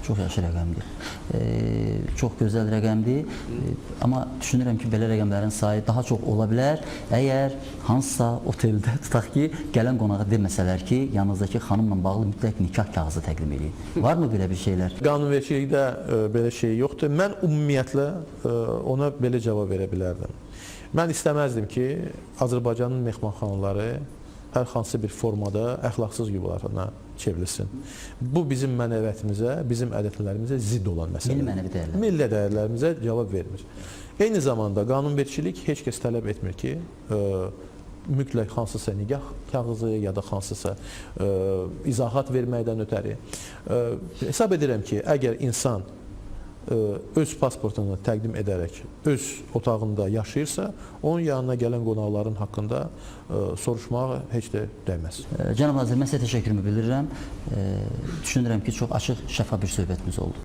Çox yaxşı rəqəmdir. Çox gözəl rəqəmdir. Amma düşünürəm ki, belə rəqəmlərin sayı daha çox ola bilər. Əgər hansısa oteldə tutaq ki, gələn qonağa deməsələr ki, yanınızdakı xanımla bağlı mütləq nikah kağızı təqdim edin. Varmı belə bir şeylər? Qanunvericilikdə belə şey yoxdur. Mən ümumiyyətlə ona belə cavab verə bilərdim. Mən istəməzdim ki, Azərbaycanın mehmanxanaları hər hansı bir formada əxlaqsız yuvalarına çevrilsin. Bu bizim mənəviyyətimizə, bizim ədətlərimizə zidd olan məsələdir. Milli mənəvi dəyərlər. Milli dəyərlərimizə cavab vermir. Eyni zamanda qanunvericilik heç kəs tələb etmir ki, mütləq hansısa nikah kağızı ya da hansısa izahat verməkdən ötəri. Hesab edirəm ki, əgər insan öz pasportunu təqdim edərək öz otağında yaşayırsa, onun yanına gələn qonaqların haqqında soruşmağa heç də dəyməz. Cənab nazir, mən sizə təşəkkürümü bildirirəm. Düşünürəm ki, çox açıq, şəffaf bir söhbətimiz oldu.